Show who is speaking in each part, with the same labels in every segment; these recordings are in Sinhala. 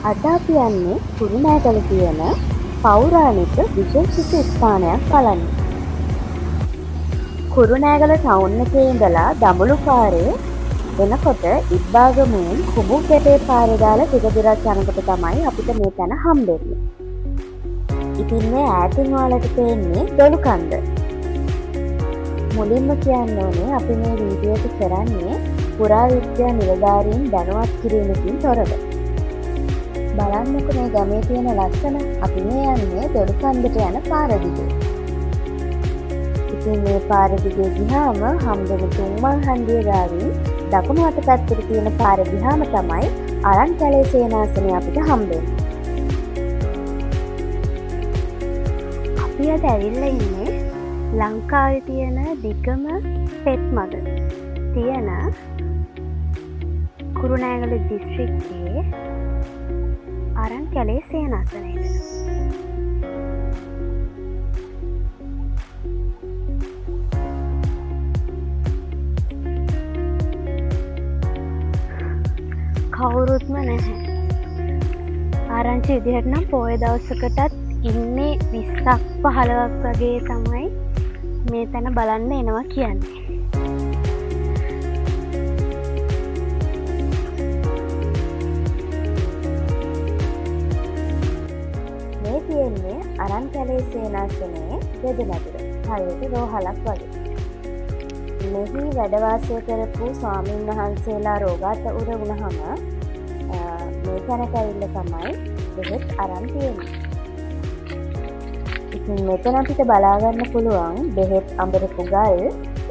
Speaker 1: අද අපි යන්නේ කුරුණෑගල තියෙන පෞරාණික විශේෂිත ස්ථානයක් බලන්න. කුරුණෑගල ටවුන් එකේ ඉඳලා දඹුලු පාරේ එනකොට ඉබ්බාගමුවෙන් කුඹුගැටේ පාරේ දාලා ටික දුරක් යනකොට තමයි අපිට මේ තැන හම්බෙන්නේ. ඉතින් මේ ඈතින් ඔයාලට පේන්නේ දොළුකන්ද. මුලින්ම කියන්න ඕනේ අපි මේ වීඩියෝ එක කරන්නේ පුරාවිද්‍යා නිලධාරීන් දැනුවත් කිරීමකින් තොරව. බලන්නකො මේ ගමේ තියෙන ලස්සන. අපි මේ යන්නේ දොළුකන්දට යන පාර දිගේ. ඉතින් මේ පාර දිගේ ගියාම හම්බෙන තුන්මල් හන්දිය ගාවින් දකුණු අත පැත්තට තියෙන පාර ගියාම තමයි අරන්කැලේ සේනාසනය අපිට හම්බෙන්නේ. අපි අද ඇවිල්ලා ඉන්නේ ලංකාවේ තියෙන දිගම පෙත් මග තියෙන කුරුණෑගල දිස්ත්‍රික්කයේ අරන්කැලේ සේනාසනයට. කවුරුත්ම නැහැ. ආරංචි විදිහට නම් පොය දවසකටත් ඉන්නේ 20ක් 15ක් වගේ තමයි මේ තැන බලන්න එනවා කියන්නේ. මේ තියෙන්නේ අරන්කැලේ සේනාසනයේ දෙදමැදුර. හරියට රෝහලක් වගේ. මෙහි වැඩ වාසය කරපු ස්වාමීන් වහන්සේලා රෝගාත උර වුණාම මේ තැනට ඇවිල්ලා තමයි බෙහෙත් අරන් තියෙන්නේ. ඉතින් මෙතන අපිට බලා ගන්න පුළුවන් බෙහෙත් අඹරපු ගල්,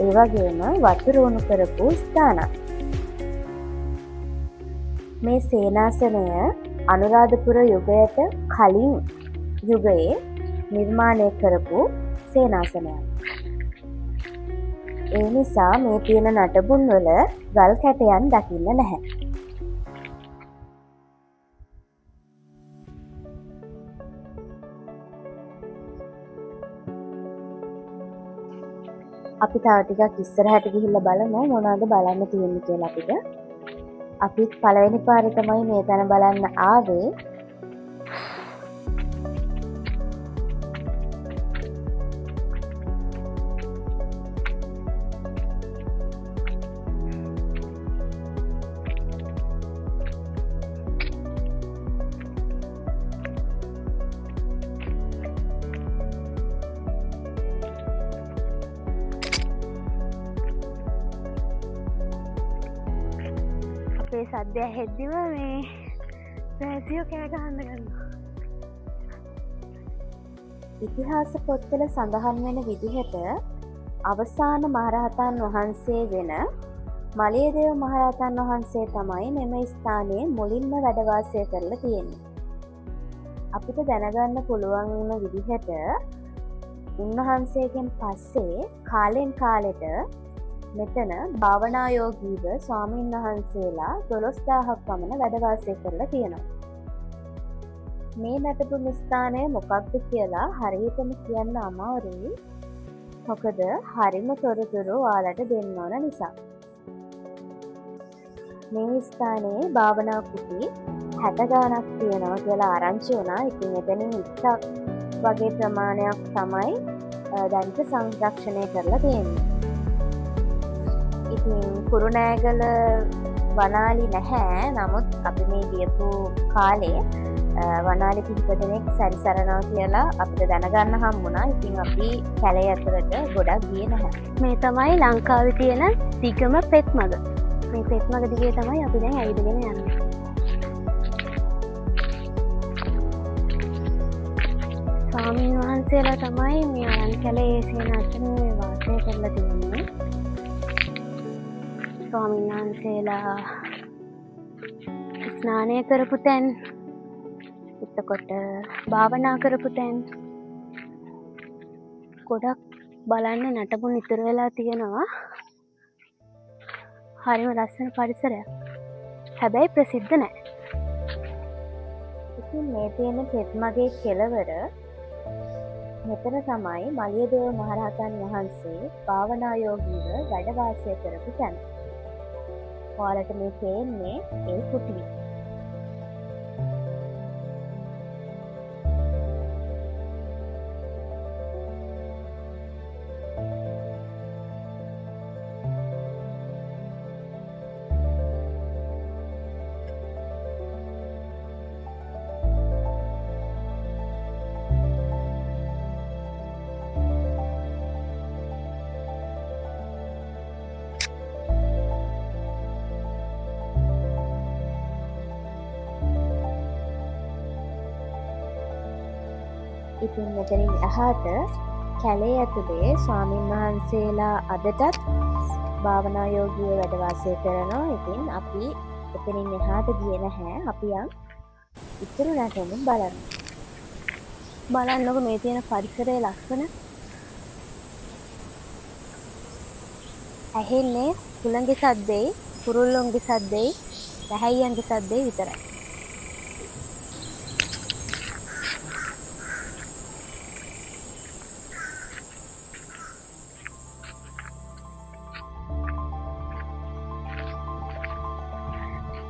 Speaker 1: ඒ වගේම වතුර උණු කරපු ස්ථාන. මේ සේනාසනය අනුරාධපුර යුගයට කලින් යුගයේ නිර්මාණය කරපු සේනාසනයක්. ඒ නිසා මේ තියෙන නටබුන් වල ගල් කැටයන් දකින්න නැහැ. අපි තව ටිකක් ඉස්සරහට ගිහිල්ලා බලමු මොනවද බලන්න තියෙන්නේ කියලා අපිට. අපිත් පළවෙනි පාරේ තමයි මේ තැන බලන්න ආවේ. අපේ සද්දය හෙද්දිම මේ රැසියෝ කෑ ගහන්න ගන්නවා. ඉතිහාස පොත්වල සඳහන් වෙන විදිහට අවසාන මහරහතන් වහන්සේ වෙන මලියදේව මහරහතන් වහන්සේ තමයි මෙම ස්ථානයේ මුලින්ම වැඩ වාසය කරලා තියෙන්නේ. අපිට දැනගන්න පුළුවන් වුණ විදිහට උන්වහන්සේගෙන් පස්සේ කාලෙන් කාලෙට මෙතන භාවනායෝගීව ස්වාමීන් වහන්සේලා 12000ක් පමණ වැඩ වාසය කරලා තියෙනවා. මේ නටබුන් ස්ථානය මොකක්ද කියලා හරියටම කියන්න අමාරුයි. මොකද හරිම තොරතුරු ඔයාලට දෙන්න ඕන නිසා. මේ ස්ථානයේ භාවනා කුටි 60 ගාණක් තියෙනවා කියලා ආරංචි වුණා. ඉතින් එතනින් 20ක් වගේ ප්‍රමාණයක් තමයි දැන්ට සංරක්ෂණය කරලා තියෙන්නේ. ඉතින් කුරුණෑගල වනාලි නැහැ. නමුත් අපි මේ ගියපු කාලේ වනාලි කිහිප දෙනෙක් සැරිසරනවා කියලා අපිට දැනගන්න හම්බුණා. ඉතින් අපි කැලේ ඇතුළට ගොඩක් ගියේ නැහැ. මේ තමයි ලංකාවේ තියෙන දිගම පෙත් මග. මේ පෙත් මග දිගේ තමයි අපි දැන් ඇවිදගෙන යන්නේ. ස්වාමීන් වහන්සේලා තමයි මේ අරන්කැලේ සේනාසනයේ වාසය කරලා තියෙන්නේ. ස්වාමීන් වහන්සේලා ස්නානය කරපු තැන්, එතකොට භාවනා කරපු තැන් ගොඩක් බලන්න නටබුන් ඉතුරු වෙලා තියෙනවා. හරිම ලස්සන පරිසරයක්. හැබැයි ප්‍රසිද්ධ නැහැ. ඉතින් මේ තියෙන පෙත් මගේ කෙළවර මෙතන තමයි මලියදේව මහරහතන් වහන්සේ භාවනායෝගීව වැඩ වාසය කරපු තැන. ඔයාලට මේ පේන්නේ ඒ කුටිය. ඉතින් මෙතනින් එහාට කැලේ ඇතුලේ ස්වාමීන් වහන්සේලා අදටත් භාවනා යෝගීව වැඩ වාසය කරනවා. ඉතින් අපි එතනින් එහාට ගියේ නැහැ. අපි යන් ඉතුරු නැටුම් බලන්න. බලන්නකො මේ තියෙන පරිසරයේ ලස්සන. ඇහෙන්නේ හුළඟේ සද්දෙයි, කුරුල්ලොන්ගේ සද්දෙයි, රැහැයියන්ගේ සද්දෙයි විතරයි.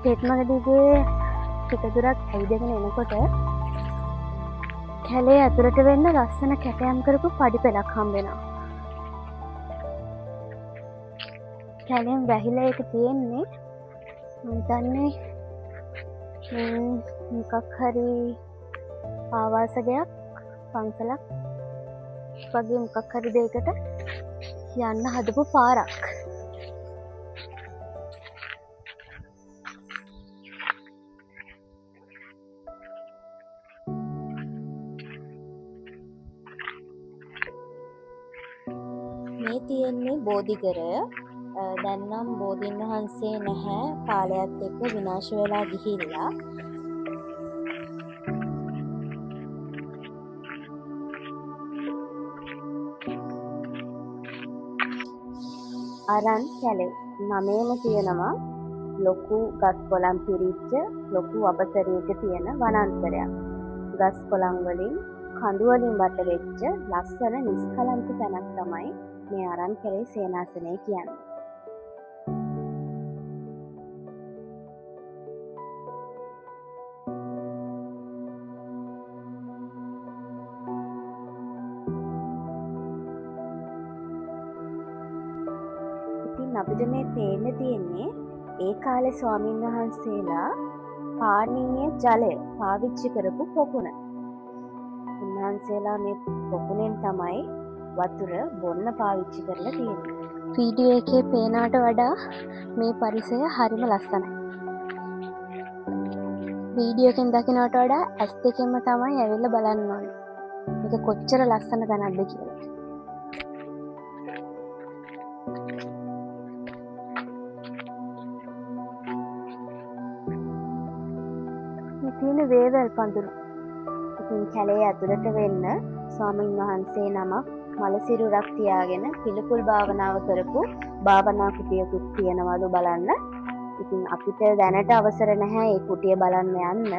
Speaker 1: තෙත්මග දිගේ ටික දුරක් ඇවිදගෙන එනකොට කැලේ ඇතුළට වෙන්න ලස්සන කැටයම් කරපු පඩි පෙළක් හම්බ වෙනවා. කැලෙන් වැහිලා ඒක තියෙන්නේ මම හිතන්නේ මොකක් හරි ආවාසයක් පන්සලක් වගේ මොකක් හරි දෙයකට යන්න හදපු පාරක්. මේ තියෙන්නේ බෝධිගරය. දැන් නම් බෝධීන් වහන්සේ නැහැ, කාලයත් එක්ක විනාශ වෙලා ගිහිල්ලා. අරන් කැලේ නමේම තියෙනවා ලොකු ගස් කොළන් පිරිච්ච ලොකු අපසරයක තියෙන වනාන්තරයක්. ගස් කොළන් වලින් කඳු වලින් වට වෙච්ච ලස්සන නිස්කලංක තැනක් තමයි මේ අරන් කැලේ සේනාසනය කියන්නේ. අපිට මේ පේන්න තියෙන්නේ ඒ කාලේ ස්වාමීන් වහන්සේලා පානීය ජලය පාවිච්චි කරපු පොකුණ. උන්වහන්සේලා මේ පොකුණෙන් තමයි වතුර බොන්න පාවිච්චි කරලා තියෙන්නේ. වීඩියෝ එකේ පේනාට වඩා මේ පරිසරය හරිම ලස්සනයි. වීඩියෝ එකෙන් දකිනවට වඩා ඇස් දෙකෙන්ම තමයි ඇවිල්ලා බලන්න ඕනේ. මේක කොච්චර ලස්සන තැනක්ද කියලා. තියෙන වේවැල් පඳුරු. ඉතින් කැලේ ඇතුළට වෙන්න ස්වාමීන් වහන්සේ නමක් මලසිරුරක් තියාගෙන පිළිකුල් භාවනාව කරපු භාවනා කුටියකුත් තියෙනවලු බලන්න. ඉතින් අපිට දැනට අවසර නැහැ ඒ කුටිය බලන්න යන්න.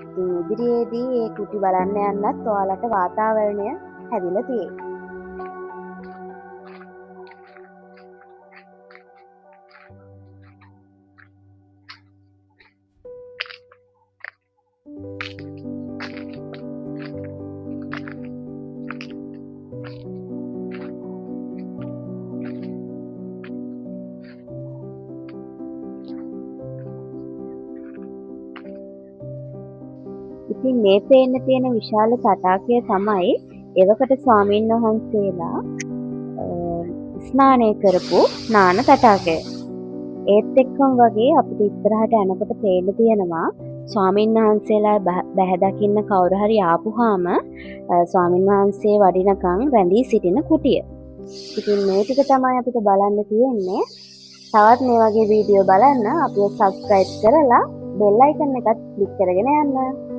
Speaker 1: ඉතින් ඉදිරියේදී ඒ කුටි බලන්න යන්නත් ඔයාලට වාතාවරණය හැදිලා තියෙයි. ඉතින් මේ පේන්න තියෙන විශාල තටාකය තමයි එවකට ස්වාමීන් වහන්සේලා ස්නානය කරපු නාන තටාකය. ඒත් එක්කම වගේ අපිට ඉස්සරහට යනකොට පේන්න තියෙනවා ස්වාමීන් වහන්සේලා බැහැ දකින්න කවුරු හරි ආපුහාම ස්වාමීන් වහන්සේ වඩිනකන් රැඳී සිටින කුටිය. ඉතින් මේ ටික තමයි අපිට බලන්න තියෙන්නේ. තවත් මේ වගේ වීඩියෝ බලන්න අපිව සබ්ස්ක්‍රයිබ් කරලා බෙල් අයිකන් එකත් ක්ලික් කරගෙන යන්න.